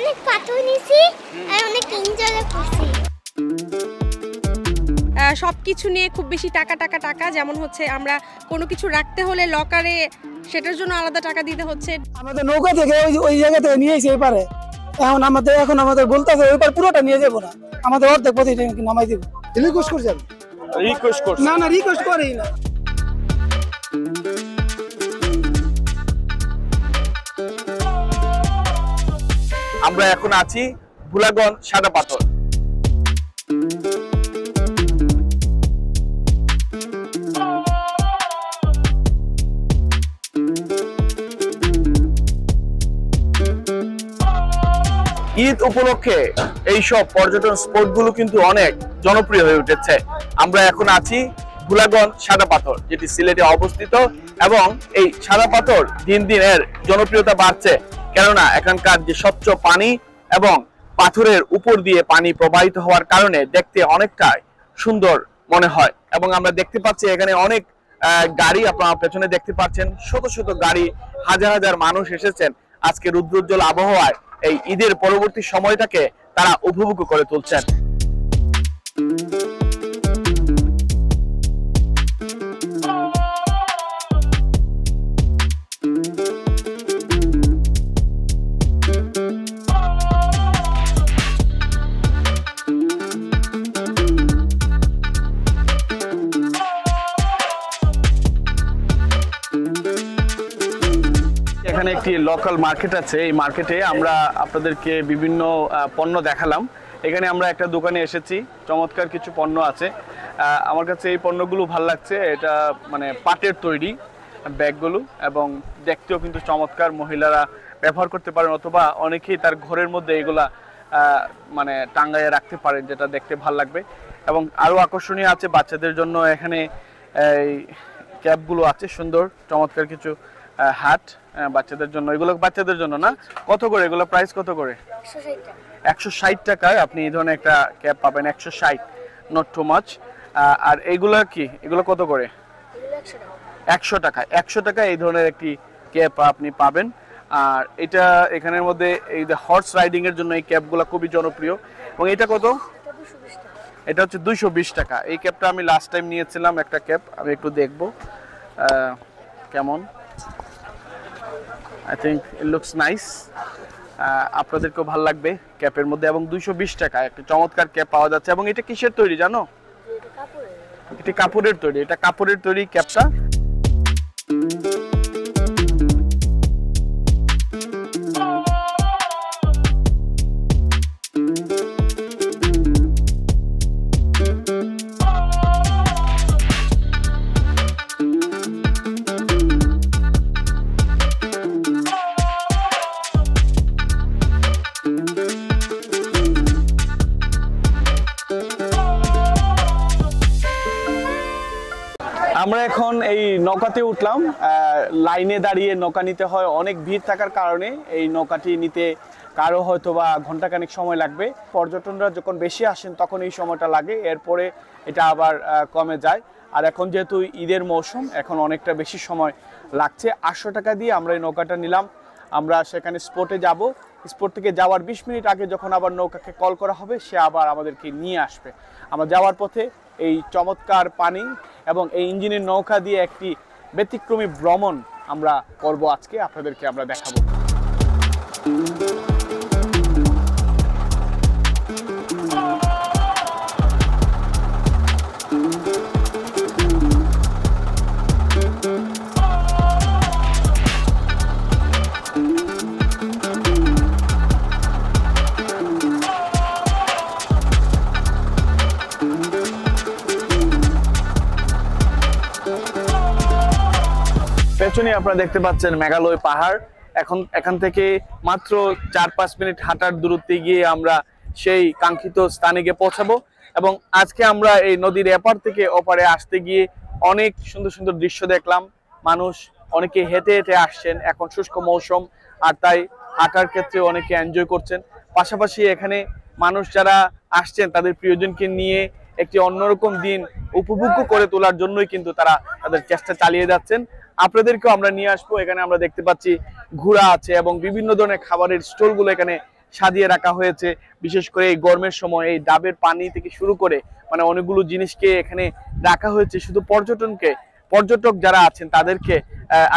অনেক পাথর নিছি আর অনেক এনজয় করছি। সবকিছু নিয়ে খুব বেশি টাকা টাকা টাকা, যেমন হচ্ছে আমরা কোনো কিছু রাখতে হলে লকারে সেটার জন্য আলাদা টাকা দিতে হচ্ছে। আমাদের নৌকা থেকে ওই জায়গা থেকে নিয়ে এসে এপারে এখন আমাদের বলতেছে ওইপার পুরোটা নিয়ে যাবো না, আমাদের অর্ধেক পথে নামাই দিব। রিকোয়েস্ট করছেন? না রিকোয়েস্ট করেই না। আমরা এখন আছি ভোলাগঞ্জ সাদা পাথর। ঈদ উপলক্ষে এইসব পর্যটন স্পট গুলো কিন্তু অনেক জনপ্রিয় হয়ে উঠেছে। আমরা এখন আছি ভোলাগঞ্জ সাদা পাথর, যেটি সিলেটে অবস্থিত, এবং এই সাদা পাথর দিন দিন এর জনপ্রিয়তা বাড়ছে, কেননা এখানকার যে স্বচ্ছ পানি এবং পাথরের উপর দিয়ে পানি প্রবাহিত হওয়ার কারণে দেখতে অনেকটাই সুন্দর মনে হয়। এবং আমরা দেখতে পাচ্ছি এখানে অনেক গাড়ি, আপনারা পেছনে দেখতে পাচ্ছেন শত শত গাড়ি, হাজার হাজার মানুষ এসেছেন আজকে রুদ্রোজ্জ্বল আবহাওয়ায় এই ঈদের পরবর্তী সময়টাকে তারা উপভোগ করে তুলছেন। এখানে একটি লোকাল মার্কেট আছে, এই মার্কেটে আমরা আপনাদেরকে বিভিন্ন পণ্য দেখালাম। এখানে আমরা একটা দোকানে এসেছি, চমৎকার কিছু পণ্য আছে। আমার কাছে এই পণ্যগুলো ভালো লাগছে, এটা মানে পাটের তৈরি ব্যাগগুলো, এবং দেখতেও কিন্তু চমৎকার, মহিলারা ব্যবহার করতে পারেন, অথবা অনেকেই তার ঘরের মধ্যে এগুলা মানে টাঙ্গাইয়ে রাখতে পারেন, যেটা দেখতে ভালো লাগবে। এবং আরও আকর্ষণীয় আছে বাচ্চাদের জন্য, এখানে এই ক্যাপগুলো আছে, সুন্দর চমৎকার কিছু হাট বাচ্চাদের জন্য। এগুলো বাচ্চাদের জন্য না? কত করে এগুলো? প্রাইস কত করে? 160 টাকায় আপনি এই ধরনের একটা ক্যাপ পাবেন, 160, নট টু মাচ। আর এইগুলো কি, এগুলো কত করে? 100 টাকা। 100 টাকায় এই ধরনের একটি ক্যাপ আপনি পাবেন। আর এটা এখানের মধ্যে এই যে হর্স রাইডিং এর জন্য এই ক্যাপগুলো খুবই জনপ্রিয়। এবং এটা কত? এটা হচ্ছে 220 টাকা। এই ক্যাপটা আমি লাস্ট টাইম নিয়েছিলাম একটা ক্যাপ, আমি একটু দেখবো কেমন। I think it looks nice, আপনাদেরকেও ভালো লাগবে ক্যাপের মধ্যে। এবং 220 টাকায় একটা চমৎকার ক্যাপ পাওয়া যাচ্ছে। এবং এটা কিসের তৈরি জানো? এটা কাপড়ের তৈরি, এটা কাপড়ের তৈরি ক্যাপটা। আমরা এখন এই নৌকাতে উঠলাম, লাইনে দাঁড়িয়ে নৌকা নিতে হয়, অনেক ভিড় থাকার কারণে এই নৌকাটি নিতে কারো হয়তো বা ঘন্টাখানেক সময় লাগবে। পর্যটনরা যখন বেশি আসেন তখন এই সময়টা লাগে, এরপরে এটা আবার কমে যায়। আর এখন যেহেতু ঈদের মৌসুম, এখন অনেকটা বেশি সময় লাগছে। 800 টাকা দিয়ে আমরা এই নৌকাটা নিলাম। আমরা সেখানে স্পটে যাব, স্পট থেকে যাওয়ার 20 মিনিট আগে যখন আবার নৌকাকে কল করা হবে, সে আবার আমাদেরকে নিয়ে আসবে। আমরা যাওয়ার পথে এই চমৎকার পানি এবং এই ইঞ্জিনের নৌকা দিয়ে একটি ব্যতিক্রমী ভ্রমণ আমরা করব আজকে, আপনাদেরকে আমরা দেখাবো। পেছনে আপনারা দেখতে পাচ্ছেন মেঘালয় পাহাড়। এখান থেকে মাত্র 4-5 মিনিট হাঁটার দূরত্বে গিয়ে আমরা সেই কাঙ্ক্ষিত স্থানে গিয়ে পৌঁছাবো। এবং আজকে আমরা এই নদীর এপার থেকে ওপারে আসতে গিয়ে অনেক সুন্দর সুন্দর দৃশ্য দেখলাম। মানুষ অনেকে হেঁটে হেঁটে আসছেন, এখন শুষ্ক মৌসুম, আর তাই হাঁটার ক্ষেত্রে অনেকে এনজয় করছেন। পাশাপাশি এখানে মানুষ যারা আসছেন তাদের প্রিয়জনকে নিয়ে একটি অন্যরকম দিন উপভোগ করে তোলার জন্যই কিন্তু তারা তাদের চেষ্টা চালিয়ে যাচ্ছেন। আপনাদেরকেও আমরা নিয়ে আসবো। এখানে আমরা দেখতে পাচ্ছি ঘোড়া আছে এবং বিভিন্ন ধরনের খাবারের স্টলগুলো এখানে সাজিয়ে রাখা হয়েছে। বিশেষ করে এই গরমের সময় এই ডাবের পানি থেকে শুরু করে মানে অনেকগুলো জিনিসকে এখানে রাখা হয়েছে শুধু পর্যটক যারা আছেন তাদেরকে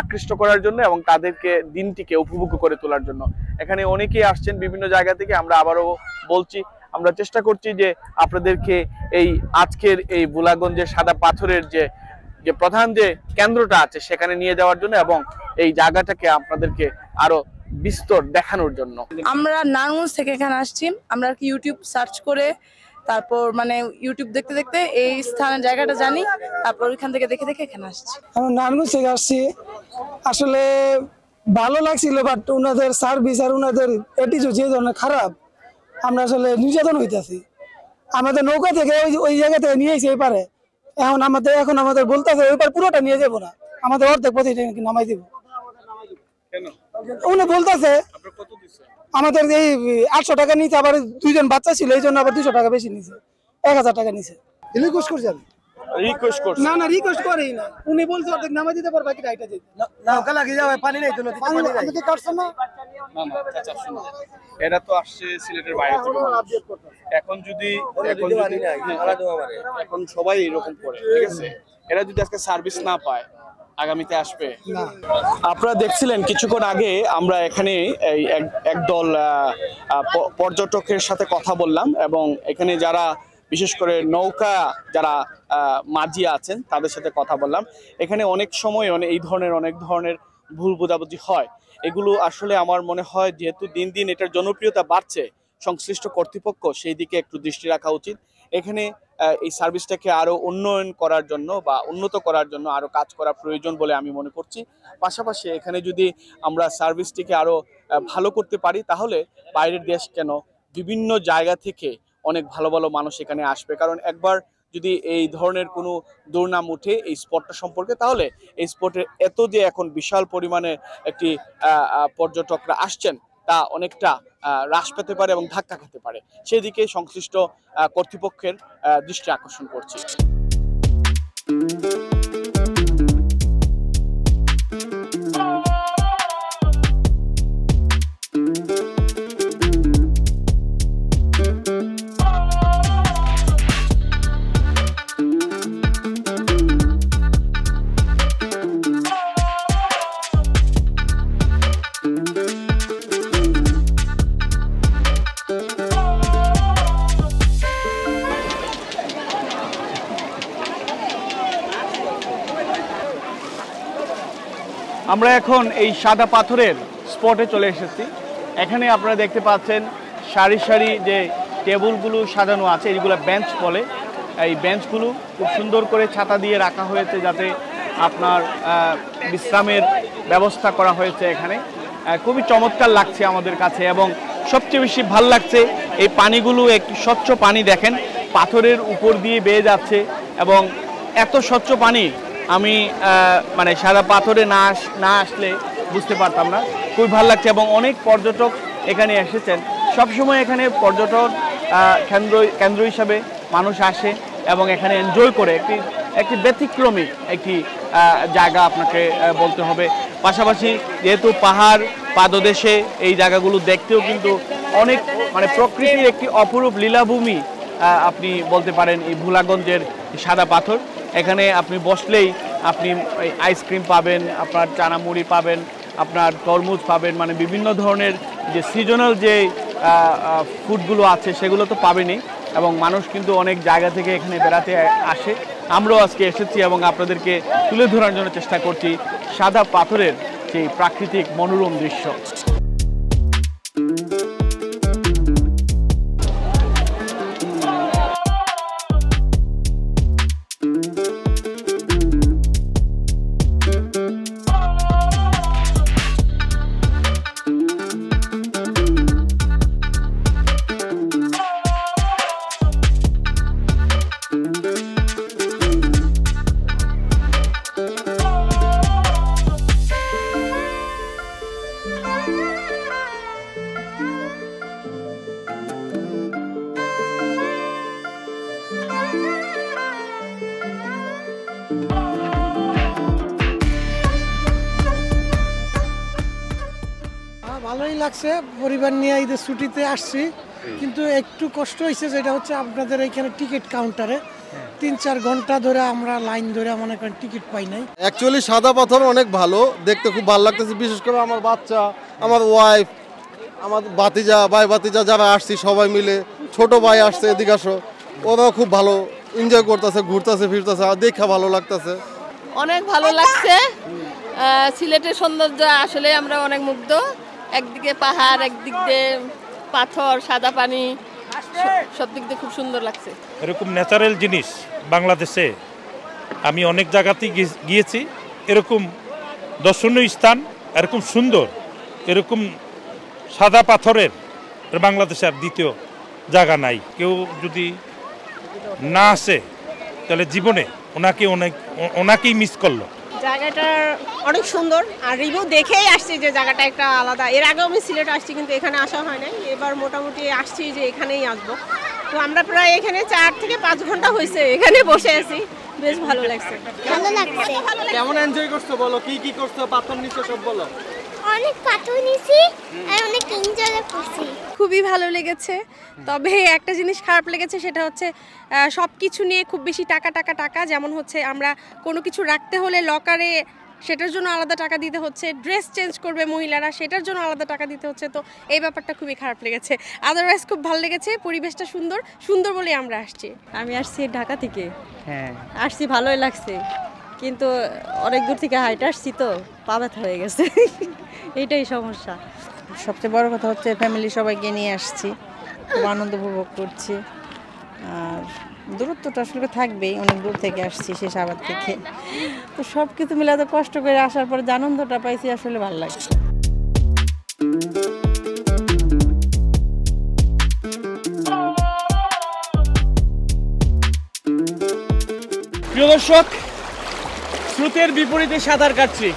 আকৃষ্ট করার জন্য এবং তাদেরকে দিনটিকে উপভোগ করে তোলার জন্য। এখানে অনেকেই আসছেন বিভিন্ন জায়গা থেকে। আমরা আবারও বলছি, আমরা চেষ্টা করছি যে আপনাদেরকে এই আজকের এই ভোলাগঞ্জের সাদা পাথরের যে প্রধান যে কেন্দ্রটা আছে সেখানে নিয়ে যাওয়ার জন্য এবং এই জায়গাটাকে আপনাদেরকে আরো বিস্তর দেখানোর জন্য। আমরা নারায়ণগঞ্জ থেকে এখানে আসছি। আমরা কি ইউটিউব সার্চ করে তারপর মানে ইউটিউব দেখতে দেখতে এই স্থানের জায়গাটা জানি, তারপর ওইখান থেকে দেখে দেখে এখানে আসছি। আমরা নারায়ণগঞ্জ থেকে আসছি। আসলে ভালো লাগছিল, বাট ওনাদের সার্ভিস আর ওনাদের অ্যাটিটিউড যে ধরনের খারাপ, আমরা আসলে নির্যাতন হইতেছি। আমাদের নৌকা থেকে ওই জায়গা থেকে নিয়ে এসে এই পারে, এখন আমাদের বলতেছে ওই পার পুরোটা নিয়ে যাবো না, আমাদের অর্ধেক পথে নামাই দিব। উনি বলতেছে আমাদের এই 800 টাকা নিচে, আবার 2 জন বাচ্চা ছিল এই জন্য আবার 200 টাকা বেশি নিছে, 1000 টাকা নিছে। রিকোয়েস্ট করছেন? রিকোয়েস্ট করছেন? না রিকোয়েস্ট করেই না, উনি বলছে অর্ধেক নামাই দিতে পারবে, বাকিটা আইটা দিতে। নৌকা লাগিয়ে যাবে, পানি নাই তো, পানি আপনি কাটছেন না? না চাচা শুনুন, এরা তো আসছে সিলেটের বাইরে থেকে। এখন সবাই এরকম করে, ঠিক আছে? এরা যদি আজকে সার্ভিস না পায় আগামীতে আসবে না। আপনারা দেখছিলেন কিছুক্ষণ আগে আমরা এখানে একদল পর্যটকের সাথে কথা বললাম এবং এখানে যারা বিশেষ করে নৌকা যারা মাঝি আছেন তাদের সাথে কথা বললাম। এখানে অনেক সময় অনেক ধরনের ভুল বোঝাবুঝি হয়। এগুলো আসলে আমার মনে হয় যেহেতু দিন দিন এটার জনপ্রিয়তা বাড়ছে, সংশ্লিষ্ট কর্তৃপক্ষ সেই দিকে একটু দৃষ্টি রাখা উচিত। এখানে এই সার্ভিসটাকে আরো উন্নয়ন করার জন্য বা উন্নত করার জন্য আরো কাজ করা প্রয়োজন বলে আমি মনে করছি। পাশাপাশি এখানে যদি আমরা সার্ভিসটিকে আরো ভালো করতে পারি তাহলে বাইরের দেশ কেন বিভিন্ন জায়গা থেকে অনেক ভালো ভালো মানুষ এখানে আসবে। কারণ একবার যদি এই ধরনের কোনো দুর্নাম উঠে এই স্পটটা সম্পর্কে, তাহলে এই স্পটের এত যে এখন বিশাল পরিমাণে একটি পর্যটকরা আসছেন তা অনেকটা হ্রাস পেতে পারে এবং ধাক্কা খেতে পারে। সেদিকে সংশ্লিষ্ট কর্তৃপক্ষের দৃষ্টি আকর্ষণ করছি। আমরা এখন এই সাদা পাথরের স্পটে চলে এসেছি। এখানে আপনারা দেখতে পাচ্ছেন সারি সারি যে টেবিলগুলো সাজানো আছে, এগুলো বেঞ্চ বলে। এই বেঞ্চগুলো খুব সুন্দর করে ছাতা দিয়ে রাখা হয়েছে যাতে আপনার বিশ্রামের ব্যবস্থা করা হয়েছে এখানে। খুবই চমৎকার লাগছে আমাদের কাছে এবং সবচেয়ে বেশি ভালো লাগছে এই পানিগুলো একটু স্বচ্ছ পানি, দেখেন পাথরের উপর দিয়ে বেয়ে যাচ্ছে এবং এত স্বচ্ছ পানি আমি মানে সাদা পাথরে না আসলে বুঝতে পারতাম না। খুবই ভালো লাগছে এবং অনেক পর্যটক এখানে এসেছেন। সবসময় এখানে পর্যটন কেন্দ্র হিসাবে মানুষ আসে এবং এখানে এনজয় করে। একটি ব্যতিক্রমী একটি জায়গা আপনাকে বলতে হবে। পাশাপাশি যেহেতু পাহাড় পাদদেশে এই জায়গাগুলো দেখতেও কিন্তু অনেক মানে প্রকৃতির একটি অপরূপ লীলাভূমি আপনি বলতে পারেন এই ভোলাগঞ্জের সাদা পাথর। এখানে আপনি বসলেই আপনি আইসক্রিম পাবেন, আপনার চানামুড়ি পাবেন, আপনার তরমুজ পাবেন, মানে বিভিন্ন ধরনের যে সিজনাল যে ফুডগুলো আছে সেগুলো তো পাবেনই এবং মানুষ কিন্তু অনেক জায়গা থেকে এখানে বেড়াতে আসে। আমরাও আজকে এসেছি এবং আপনাদেরকে তুলে ধরার জন্য চেষ্টা করছি সাদা পাথরের সেই প্রাকৃতিক মনোরম দৃশ্য। লাগছে, পরিবার নিয়ে ঈদের ছুটিতে আসছি, কিন্তু একটু কষ্ট হয়েছে, যেটা হচ্ছে আপনাদের এখানে টিকিট কাউন্টারে 3-4 ঘন্টা ধরে আমরা লাইন ধরে মনে করেন টিকিট পাই নাই। অ্যাকচুয়ালি সাদা পাথর অনেক ভালো, দেখতে খুব ভালো লাগতেছে, বিশেষ করে আমার বাচ্চা, আমার ওয়াইফ, আমার ভাতিজা, ভাই ভাতিজা যারা আসছি সবাই মিলে, ছোট ভাই আসছে এদিকে আসো, ওরাও খুব ভালো এনজয় করতেছে, ঘুরতেছে ফিরতেছে, আর দেখা ভালো লাগতেছে। অনেক ভালো লাগছে। সিলেটের সৌন্দর্য আসলে আমরা অনেক মুগ্ধ। একদিকে পাহাড়, একদিক দিয়ে পাথর, সাদা পানি, সব দিক দিয়ে খুব সুন্দর লাগছে। এরকম ন্যাচারাল জিনিস বাংলাদেশে আমি অনেক জায়গাতেই গিয়েছি, এরকম দর্শনীয় স্থান এরকম সুন্দর, এরকম সাদা পাথরের বাংলাদেশে আর দ্বিতীয় জায়গা নাই। কেউ যদি না আসে তাহলে জীবনে ওনাকেই মিস করলো। জায়গাটা অনেক সুন্দর, আর রিভিউ দেখেই আসছি যে জায়গাটা একটা আলাদা। এর আগেও আমি সিলেট আসছি, কিন্তু এখানে আসা হয় নাই। এবার মোটামুটি আসছি যে এখানেই আসবো। তো আমরা প্রায় এখানে 4 থেকে 5 ঘন্টা হয়েছে এখানে বসে আছি, বেশ ভালো লাগছে। ভালো লাগছে। কেমন এনজয় করছো বলো, কি করছো, পাথর নিচে সব বলো। অনেক পাথর নিছি আর অনেক এনজয় করছি। খুবই ভালো লেগেছে, তবে একটা জিনিস খারাপ লেগেছে, সেটা হচ্ছে সব কিছু নিয়ে খুব বেশি টাকা। যেমন হচ্ছে আমরা কোনো কিছু রাখতে হলে লকারে সেটার জন্য আলাদা টাকা দিতে হচ্ছে, ড্রেস চেঞ্জ করবে মহিলারা সেটার জন্য আলাদা টাকা দিতে হচ্ছে। তো এই ব্যাপারটা খুবই খারাপ লেগেছে। আদারওয়াইজ খুব ভালো লেগেছে, পরিবেশটা সুন্দর বলে আমরা আসছি। আমি আসছি ঢাকা থেকে, আসছি ভালোই লাগছে, কিন্তু অনেক দূর থেকে হাইটে আসছি তো পা ব্যথা হয়ে গেছে, এইটাই সমস্যা। সবচেয়ে বড় কথা হচ্ছে ফ্যামিলি সবাইকে নিয়ে আসছি, খুব আনন্দ উপভোগ করছি। আর দূরত্বটা আসলে থাকবেই, অনেক দূর থেকে আসছি শেষাবাদ থেকে, তো সব কিছু মিলাতে কষ্ট করে আসার পরে যে আনন্দটা পাইছি আসলে ভালো লাগছে। প্রিয় দর্শক, স্রোতের বিপরীতে সাঁতার কাটছি।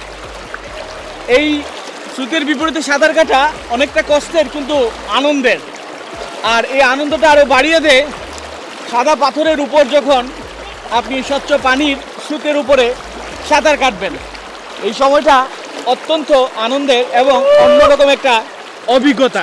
এই স্রোতের বিপরীতে সাঁতার কাটা অনেকটা কষ্টের কিন্তু আনন্দের, আর এই আনন্দটা আরও বাড়িয়ে দেয় সাদা পাথরের উপর যখন আপনি স্বচ্ছ পানির স্রোতের উপরে সাঁতার কাটবেন। এই সময়টা অত্যন্ত আনন্দের এবং অন্যরকম একটা অভিজ্ঞতা।